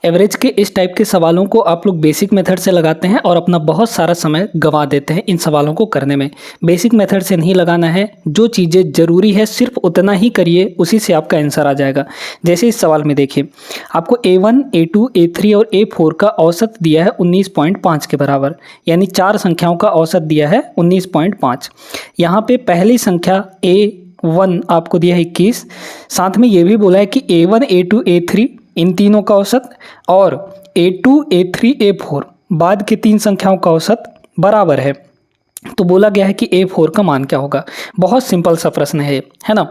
Average के इस type के सवालों को आप लोग बेसिक मेथड से लगाते हैं और अपना बहुत सारा समय गंवा देते हैं इन सवालों को करने में। बेसिक मेथड से नहीं लगाना है, जो चीज़ें ज़रूरी है सिर्फ उतना ही करिए, उसी से आपका आंसर आ जाएगा। जैसे इस सवाल में देखिए, आपको A1, A2, A3 और A4 का औसत दिया है 19.5 के बराबर, यानी 4 संख्याओं का औसत दिया है 19.5। यहाँ पे पहली संख्या A1 आपको दिया है 21, साथ में ये भी बोला है कि A1, A2, A3 इन तीनों का औसत और A2, A3, A4 बाद के 3 संख्याओं का औसत बराबर है। तो बोला गया है कि A4 का मान क्या होगा। बहुत सिंपल सा प्रश्न है ना।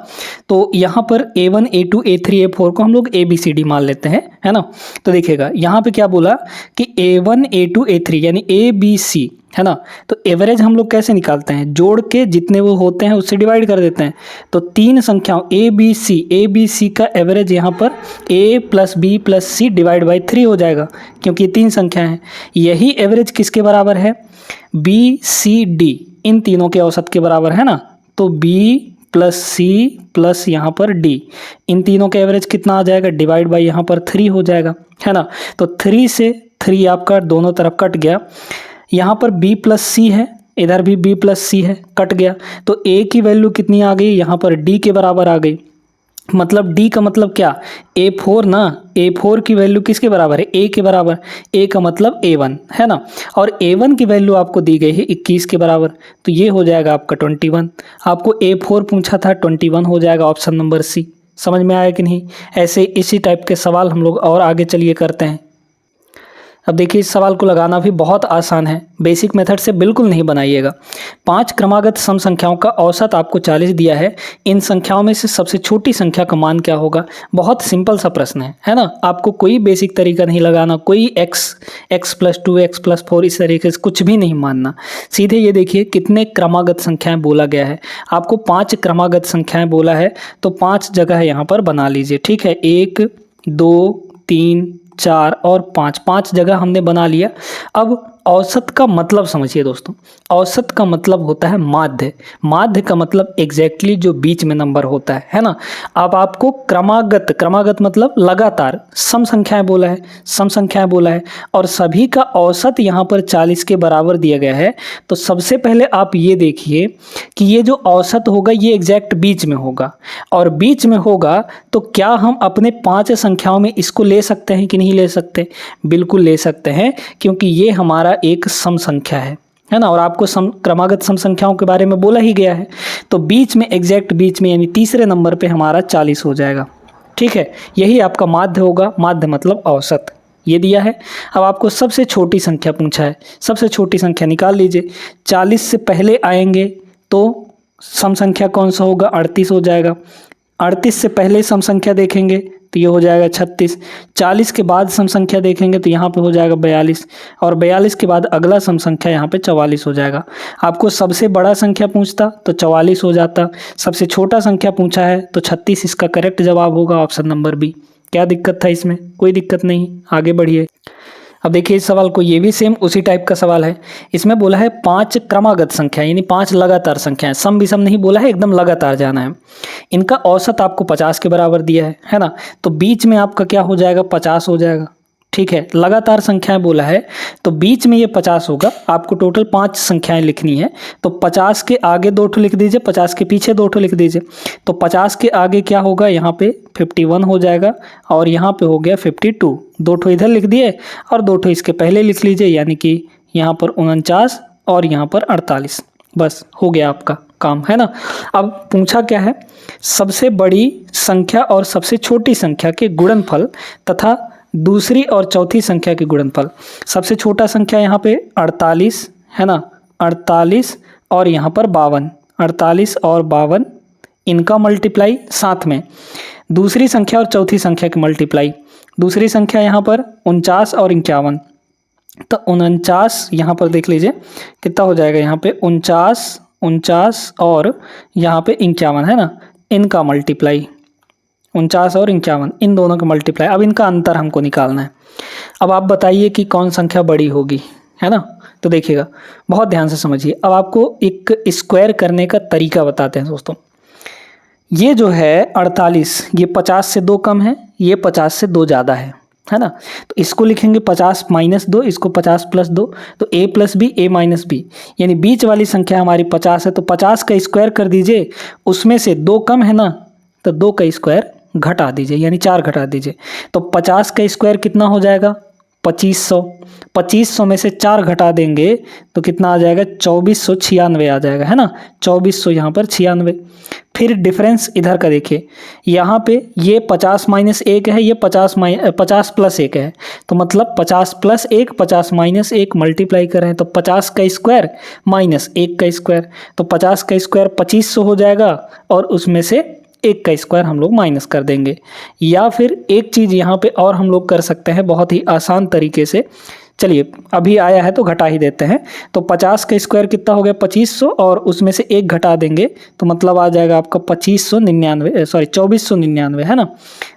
तो यहाँ पर A1, A2, A3, A4 को हम लोग ABCD मान लेते हैं, है ना। तो देखिएगा यहाँ पे क्या बोला कि A1, A2, A3 यानी ABC, है ना। तो एवरेज हम लोग कैसे निकालते हैं, जोड़ के जितने वो होते हैं उससे डिवाइड कर देते हैं। तो 3 संख्याओं ABC का एवरेज यहाँ पर A + B + C divide by 3 हो जाएगा, क्योंकि 3 संख्या हैं। यही एवरेज किसके बराबर है, BCD इन तीनों के औसत के बराबर, है ना। तो B + C + यहाँ पर D इन तीनों का एवरेज कितना आ जाएगा, डिवाइड बाई यहाँ पर 3 हो जाएगा, है ना। तो 3 से 3 आपका दोनों तरफ कट गया। यहाँ पर B + C है, इधर भी B + C है, कट गया। तो A की वैल्यू कितनी आ गई, यहाँ पर D के बराबर आ गई। मतलब D का मतलब क्या, A4 ना, A4 की वैल्यू किसके बराबर है, A के बराबर। A का मतलब A1, है ना। और A1 की वैल्यू आपको दी गई है 21 के बराबर, तो ये हो जाएगा आपका 21। आपको A4 पूछा था, 21 हो जाएगा ऑप्शन नंबर C। समझ में आया कि नहीं। ऐसे इसी टाइप के सवाल हम लोग और आगे चलिए करते हैं। अब देखिए, इस सवाल को लगाना भी बहुत आसान है, बेसिक मेथड से बिल्कुल नहीं बनाइएगा। 5 क्रमागत सम संख्याओं का औसत आपको 40 दिया है। इन संख्याओं में से सबसे छोटी संख्या का मान क्या होगा। बहुत सिंपल सा प्रश्न है ना। आपको कोई बेसिक तरीका नहीं लगाना, कोई x+2, x+4 इस तरीके से कुछ भी नहीं मानना। सीधे ये देखिए कितने क्रमागत संख्याएं बोला गया है। आपको 5 क्रमागत संख्याएं बोला है, तो 5 जगह यहाँ पर बना लीजिए, ठीक है। 1, 2, 3, 4 और 5 जगह हमने बना लिया। अब औसत का मतलब समझिए दोस्तों। औसत का मतलब होता है माध्य। माध्य का मतलब एग्जैक्टली जो बीच में नंबर होता है ना। अब आपको क्रमागत मतलब लगातार सम संख्याएं बोला है और सभी का औसत यहाँ पर 40 के बराबर दिया गया है। तो सबसे पहले आप ये देखिए कि ये जो औसत होगा ये एग्जैक्ट बीच में होगा, और बीच में होगा तो क्या हम अपने 5 संख्याओं में इसको ले सकते हैं कि नहीं ले सकते। बिल्कुल ले सकते हैं, क्योंकि ये हमारा एक सम संख्या है ना। और आपको क्रमागत सम संख्याओं के बारे में बोला ही गया है। तो बीच में, एग्जैक्ट बीच में, यानी तीसरे नंबर पे हमारा 40 हो जाएगा, ठीक है। यही आपका माध्य होगा। माध्य मतलब औसत, ये दिया है। अब आपको सबसे छोटी संख्या पूछा है, सबसे छोटी संख्या निकाल लीजिए। 40 से पहले आएंगे तो सम संख्या कौन सा होगा, 38 हो जाएगा। 38 से पहले सम संख्या देखेंगे तो ये हो जाएगा 36। 40 के बाद सम संख्या देखेंगे तो यहाँ पे हो जाएगा 42, और 42 के बाद अगला सम संख्या यहाँ पे 44 हो जाएगा। आपको सबसे बड़ा संख्या पूछता तो 44 हो जाता, सबसे छोटा संख्या पूछा है तो 36 इसका करेक्ट जवाब होगा, ऑप्शन नंबर बी। क्या दिक्कत था इसमें, कोई दिक्कत नहीं, आगे बढ़िए। अब देखिए इस सवाल को, ये भी सेम उसी टाइप का सवाल है। इसमें बोला है 5 क्रमागत संख्या, यानी 5 लगातार संख्याएं, सम विषम नहीं बोला है, एकदम लगातार जाना है। इनका औसत आपको 50 के बराबर दिया है ना। तो बीच में आपका क्या हो जाएगा, 50 हो जाएगा, ठीक है। लगातार संख्याएं बोला है तो बीच में ये 50 होगा। आपको टोटल 5 संख्याएं लिखनी है, तो 50 के आगे 2 ठो लिख दीजिए, 50 के पीछे 2 ठो लिख दीजिए। तो 50 के आगे क्या होगा, यहाँ पे 51 हो जाएगा, और यहाँ पे हो गया 52। 2 ठो इधर लिख दिए और 2 ठो इसके पहले लिख लीजिए, यानी कि यहाँ पर 49 और यहाँ पर 48। बस हो गया आपका काम, है ना। अब पूछा क्या है, सबसे बड़ी संख्या और सबसे छोटी संख्या के गुणनफल तथा दूसरी और चौथी संख्या के गुणनफल। सबसे छोटा संख्या यहाँ पे 48 है ना, 48 और यहाँ पर 52, 48 और 52 इनका मल्टीप्लाई, साथ में दूसरी संख्या और चौथी संख्या की मल्टीप्लाई। दूसरी संख्या यहाँ पर 49 और 51, तो 49 यहाँ पर देख लीजिए कितना हो जाएगा, यहाँ पे 49 और यहाँ पे 51, है ना, इनका मल्टीप्लाई। 49 और 51 इन दोनों का मल्टीप्लाई। अब इनका अंतर हमको निकालना है। अब आप बताइए कि कौन संख्या बड़ी होगी, है ना। तो देखिएगा, बहुत ध्यान से समझिए। अब आपको एक स्क्वायर करने का तरीका बताते हैं दोस्तों। ये जो है 48, ये 50 से 2 कम है, ये 50 से 2 ज़्यादा है, है ना। तो इसको लिखेंगे 50 माइनस 2, इसको 50 प्लस 2, तो a plus b a minus b, यानी बीच वाली संख्या हमारी 50 है, तो 50 का स्क्वायर कर दीजिए, उसमें से 2 कम है ना, तो 2 का स्क्वायर घटा दीजिए, यानी 4 घटा दीजिए। तो 50 का स्क्वायर कितना हो जाएगा 2500, 2500 में से 4 घटा देंगे तो कितना आ जाएगा 2496 आ जाएगा, है ना। 2400 यहाँ पर 96। फिर डिफरेंस इधर का देखिए, यहाँ पे ये 50 माइनस 1 है, ये 50 प्लस 1 है, तो मतलब 50 प्लस 1 50 माइनस 1 मल्टीप्लाई कर रहे हैं, तो 50 का स्क्वायर माइनस 1 का स्क्वायर, तो 50 का स्क्वायर 2500 हो जाएगा और उसमें से 1 का स्क्वायर हम लोग माइनस कर देंगे। या फिर एक चीज़ यहाँ पे और हम लोग कर सकते हैं बहुत ही आसान तरीके से, चलिए अभी आया है तो घटा ही देते हैं। तो 50 का स्क्वायर कितना हो गया 2500 और उसमें से 1 घटा देंगे तो मतलब आ जाएगा आपका 2499, है ना।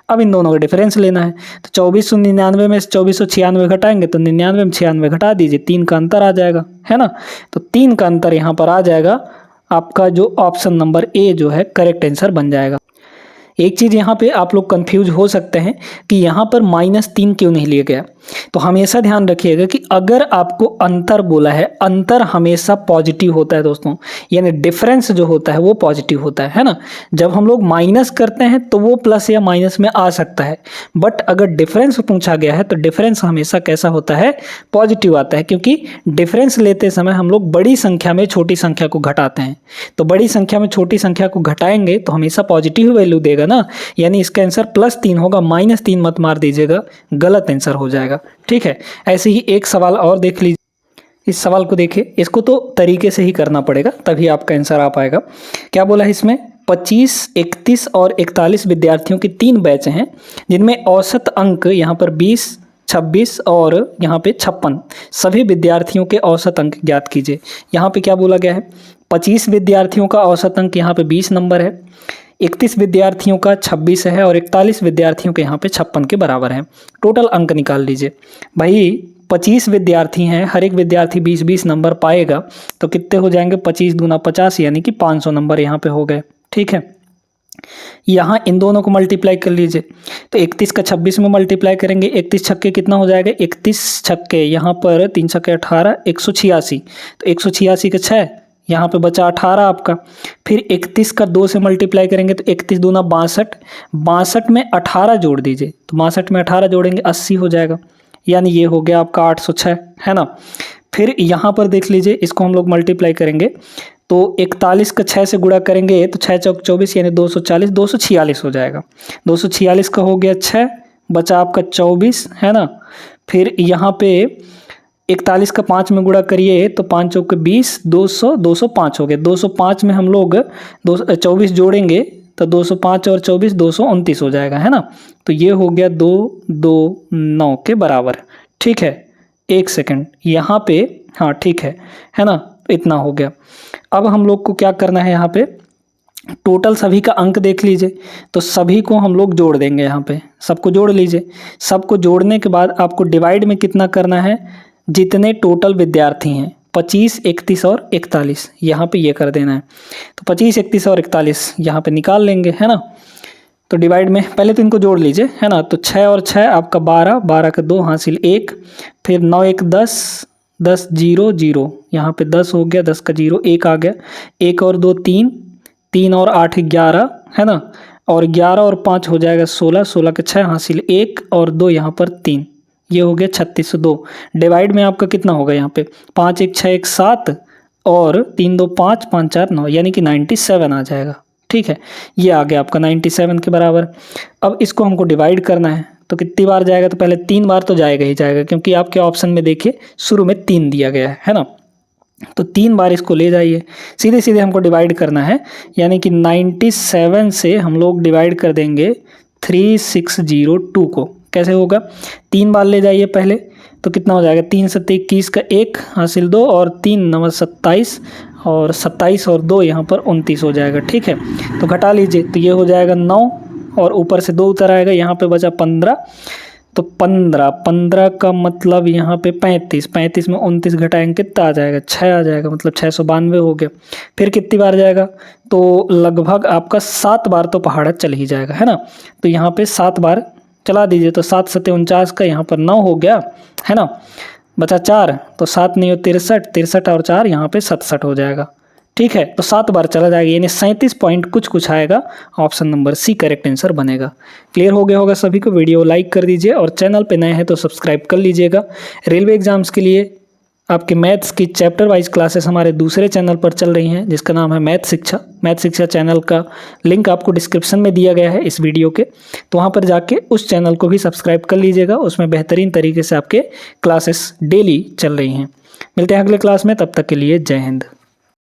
अब इन दोनों का डिफरेंस लेना है, तो 2499 में से 2496 घटाएंगे तो 99 में 96 घटा दीजिए, 3 का अंतर आ जाएगा, है ना। तो 3 का अंतर यहाँ पर आ जाएगा, आपका जो ऑप्शन नंबर ए जो है करेक्ट आंसर बन जाएगा। एक चीज़ यहाँ पे आप लोग कंफ्यूज हो सकते हैं कि यहाँ पर -3 क्यों नहीं लिया गया। तो हमेशा ध्यान रखिएगा कि अगर आपको अंतर बोला है, अंतर हमेशा पॉजिटिव होता है दोस्तों, यानी डिफरेंस जो होता है वो पॉजिटिव होता है ना। जब हम लोग माइनस करते हैं तो वो प्लस या माइनस में आ सकता है, बट अगर डिफरेंस पूछा गया है तो डिफरेंस हमेशा कैसा होता है, पॉजिटिव आता है, क्योंकि डिफरेंस लेते समय हम लोग बड़ी संख्या में छोटी संख्या को घटाते हैं, तो बड़ी संख्या में छोटी संख्या को घटाएंगे तो हमेशा पॉजिटिव वैल्यू देगा ना, यानी इसका आंसर +3 होगा, -3 मत मार दीजिएगा, गलत आंसर हो जाएगा, ठीक है। ऐसे ही एक सवाल और देख लीजिए, इस सवाल को देखिए, इसको तो तरीके से ही करना पड़ेगा तभी आपका आंसर आ पाएगा। क्या बोला है इसमें, 25, 31 और 41 विद्यार्थियों की 3 बैच हैं जिनमें औसत अंक यहाँ पर 20, 26 और यहाँ पे 56, सभी विद्यार्थियों के औसत अंक ज्ञात कीजिए। यहाँ पे क्या बोला गया है, 25 विद्यार्थियों का औसत अंक यहाँ पे 20 नंबर है, 31 विद्यार्थियों का 26 है और 41 विद्यार्थियों के यहाँ पे 56 के बराबर है। टोटल अंक निकाल लीजिए। भाई 25 विद्यार्थी हैं, हर एक विद्यार्थी 20-20 नंबर पाएगा, तो कितने हो जाएंगे, 25 दूना 50 यानी कि 500 नंबर यहाँ पे हो गए, ठीक है। यहाँ इन दोनों को मल्टीप्लाई कर लीजिए, तो 31 का 26 में मल्टीप्लाई करेंगे, 31 छक्के कितना हो जाएगा, 31 छक्के यहाँ पर 3 छक्के 18, 186, तो 186 का 6, यहाँ पे बचा 18 आपका। फिर 31 का 2 से मल्टीप्लाई करेंगे तो 31 दूना 62, 62 में 18 जोड़ दीजिए, तो 62 में 18 जोड़ेंगे 80 हो जाएगा, यानी ये हो गया आपका 806, है ना। फिर यहाँ पर देख लीजिए, इसको हम लोग मल्टीप्लाई करेंगे तो 41 का 6 से गुणा करेंगे तो 6 चौक 24 यानी 240, 246 हो जाएगा। 246 का हो गया 6, बचा आपका 24, है ना। फिर यहाँ पे 41 का 5 में गुणा करिए तो 5 चौक 20, 200, 205 हो गया। 205 में हम लोग 24 जोड़ेंगे तो 205 और 24 229 हो जाएगा, है ना। तो ये हो गया 229 के बराबर, ठीक है। एक सेकंड यहाँ पे, हाँ ठीक है ना, इतना हो गया। अब हम लोग को क्या करना है, यहाँ पे टोटल सभी का अंक देख लीजिए, तो सभी को हम लोग जोड़ देंगे, यहाँ पे सबको जोड़ लीजिए। सबको जोड़ने के बाद आपको डिवाइड में कितना करना है, जितने टोटल विद्यार्थी हैं 25, 31 और 41, यहाँ पे ये कर देना है। तो 25, 31 और 41 यहाँ पे निकाल लेंगे, है ना। तो डिवाइड में पहले तो इनको जोड़ लीजिए, है ना। तो 6 और 6 आपका 12, 12 का 2 हासिल 1, फिर 9 1 10, 10 0 0, यहाँ पे 10 हो गया, 10 का 0 1 आ गया, 1 और 2 3, 3 और 8 11, है ना। और 11 और 5 हो जाएगा 16, 16 के 6 हासिल 1 और 2 यहाँ पर 3, ये हो गया 3602। डिवाइड में आपका कितना होगा, यहाँ पे 5 1 6 1 7 और 3 2 5 5 4 9, यानी कि 97 आ जाएगा, ठीक है। ये आ गया आपका 97 के बराबर। अब इसको हमको डिवाइड करना है, तो कितनी बार जाएगा, तो पहले 3 बार तो जाएगा ही जाएगा, क्योंकि आपके ऑप्शन में देखिए शुरू में 3 दिया गया है ना। तो 3 बार इसको ले जाइए, सीधे सीधे हमको डिवाइड करना है, यानी कि 97 से हम लोग डिवाइड कर देंगे 3602 को। कैसे होगा, 3 बार ले जाइए पहले, तो कितना हो जाएगा, 3 7 21 का 1 हासिल 2 और 3 9 27 और 27 और 2 यहाँ पर 29 हो जाएगा, ठीक है। तो घटा लीजिए, तो ये हो जाएगा 9 और ऊपर से 2 उतर आएगा, यहाँ पे बचा 15, तो 15 का मतलब यहाँ पे 35, 35 में 29 घटाएंगे कितना आ जाएगा, 6 आ जाएगा, मतलब 692 हो गया। फिर कितनी बार जाएगा, तो लगभग आपका 7 बार तो पहाड़ा चल ही जाएगा, है ना। तो यहाँ पे 7 बार चला दीजिए तो 7 सत्ते 49 का यहाँ पर 9 हो गया है ना, बचा 4 तो 7 नहीं हो 63, 63 और 4 यहाँ पे 67 हो जाएगा। ठीक है, तो 7 बार चला जाएगा यानी 37 पॉइंट कुछ कुछ आएगा। Option number C correct answer बनेगा। क्लियर हो गया होगा सभी को। वीडियो लाइक कर दीजिए और चैनल पे नए हैं तो सब्सक्राइब कर लीजिएगा। रेलवे एग्जाम्स के लिए आपके मैथ्स की चैप्टर वाइज क्लासेस हमारे दूसरे चैनल पर चल रही हैं जिसका नाम है मैथ शिक्षा। मैथ शिक्षा चैनल का लिंक आपको डिस्क्रिप्शन में दिया गया है इस वीडियो के, तो वहाँ पर जाके उस चैनल को भी सब्सक्राइब कर लीजिएगा। उसमें बेहतरीन तरीके से आपके क्लासेस डेली चल रही हैं। मिलते हैं अगले क्लास में, तब तक के लिए जय हिंद।